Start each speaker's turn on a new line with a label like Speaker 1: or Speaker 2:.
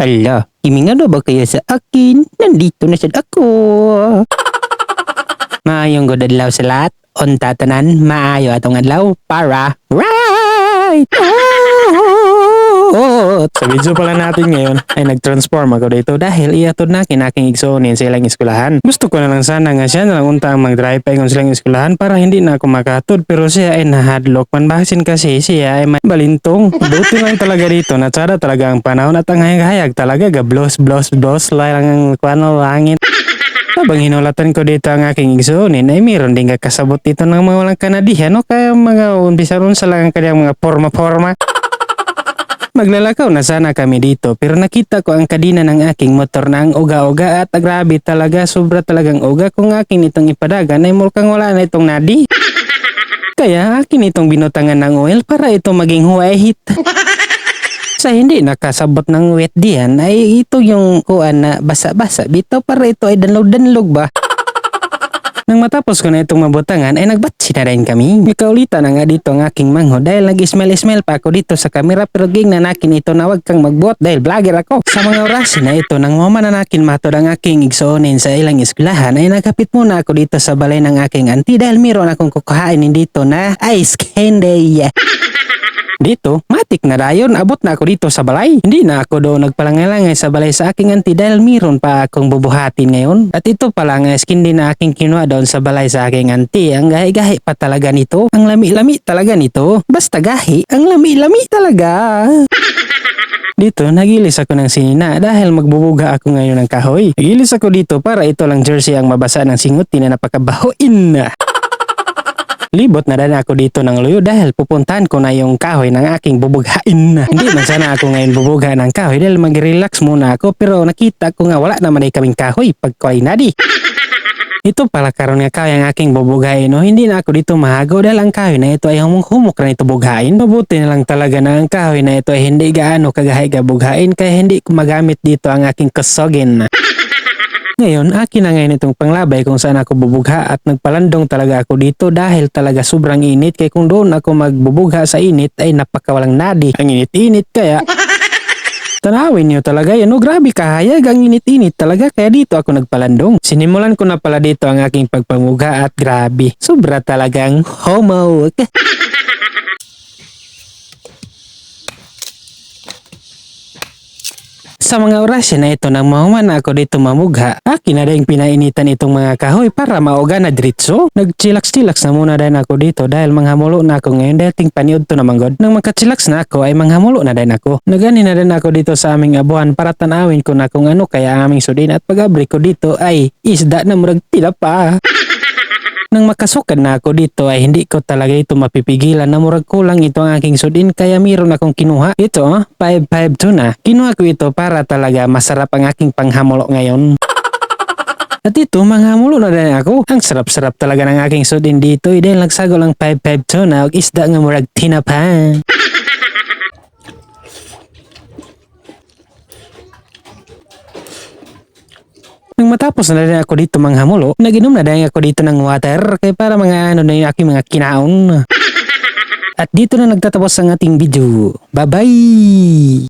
Speaker 1: Hala, imingano ba kaya sa akin? Nandito na sad ako. Maayong good adlaw sa lahat. Unta tanan, maayo atong adlaw para right!
Speaker 2: Sa video pala natin ngayon ay nag-transform ako dito dahil iatod na kinaking igsuonin sa ilang eskwelahan. Gusto ko na lang sana nga siya na lang unta ang mag-drive pa yung silang eskwelahan para hindi na ako makatod, pero siya ay nahadlok panbahasin kasi siya ay may balintong. Buti lang talaga dito na tsada talaga ang panahon at ang hayag-hayag talaga gablos lang ang kwano langit. Habang hinulatan ko dito ang aking igsuonin ay mayroon din kakasabot dito ng mga walang kanadihan o kaya mga umpisa ron sa lang ang kanyang mga forma-forma. Maglalakaw na sana kami dito pero nakita ko ang kadina ng aking motor na ang uga-uga at grabe talaga, sobra talagang uga. Kung akin itong ipadagan ay mukhang wala na itong nadi. Kaya akin itong binutangan ng oil para ito maging white. Sa hindi nakasabot ng wet diyan ay ito yung kuan na basa-basa bito para ito ay danlog-danlog ba. Nang matapos ko na itong mabutangan ay nagbatsi na rin kami. Mikaulitan na nga dito ang aking mangho dahil nag-smell pa ako dito sa kamera pero ginanakin ito na wag kang magbuot dahil vlogger ako. Sa mga oras na ito nang mamananakin matod ang aking igsuonin sa ilang eskwelahan ay nagkapit muna ako dito sa balay ng aking auntie dahil mayroon akong kukuhainin dito na ice candy. Dito, matik na dayon, abot na ako dito sa balay. Hindi na ako doon nagpalangay sa balay sa aking auntie dahil mayroon pa akong bubuhatin ngayon. At ito pala nga skin din na aking kinuha doon sa balay sa aking auntie. Ang gahi-gahi pa talaga nito. Ang lami-lami talaga nito. Basta gahi, ang lami-lami talaga. Dito, nagilis ako ng sinina dahil magbubuga ako ngayon ng kahoy. Nagilis ako dito para ito lang jersey ang mabasa ng singuti na napakabahoin na. Libot na rin ako dito ng luyo dahil pupuntahan ko na yung kahoy ng aking bubughain. Hindi man sana ako ngayon bubugha ng kahoy dahil mag-relax muna ako pero nakita ko nga wala naman ay kaming kahoy pagkuhay nadi. Ito pala karon nga kahoy ang aking bubughain no, hindi na ako dito mahagaw dahil ang kahoy na ito ay humok na ito bughain. Mabuti na lang talaga na ang kahoy na ito ay hindi gaano kagahay ka bughain kaya hindi ko magamit dito ang aking kasogin. Ngayon, akin na ngayon itong panglabay kung saan ako bubugha at nagpalandong talaga ako dito dahil talaga sobrang init kaya kung doon ako magbubugha sa init ay napakawalang nadi. Ang init-init kaya tanawin niyo talaga yan. O grabe kahayag, ang init-init talaga kaya dito ako nagpalandong. Sinimulan ko na pala dito ang aking pagpamugha at grabe, sobra talagang homo. Sa mga orasyon na ito nang mahuman ako dito mamugha, akin na rin pinainitan itong mga kahoy para mauga na diretso. Nagchilax-chilax na muna din ako dito dahil manghamulo na ako ngayon dahil ting paniod to naman god. Nang magkachilax na ako ay manghamulo na din ako. Nagani na din ako dito sa aming abuhan para tanawin ko na kung ano kaya aming sudin at pag-abri ko dito ay isda na murag tilapa. Nang makasukad na ako dito ay hindi ko talaga ito mapipigilan na murag kulang ito ang aking sudin kaya mayroon akong kinuha. Ito 5-5 tuna. Kinuha ko ito para talaga masarap ang aking panghamulo ngayon. At ito manghamulo na din ako. Ang sarap-sarap talaga ng aking sudin dito dahil nagsagol ang 5-5 tuna o isda nga murag tinapa. Nang matapos na rin ako dito manghamulo, naginom na din ako dito ng water kaya para mga ano na yung aking mga kinaon. At dito na nagtatapos ang ating video. Bye-bye!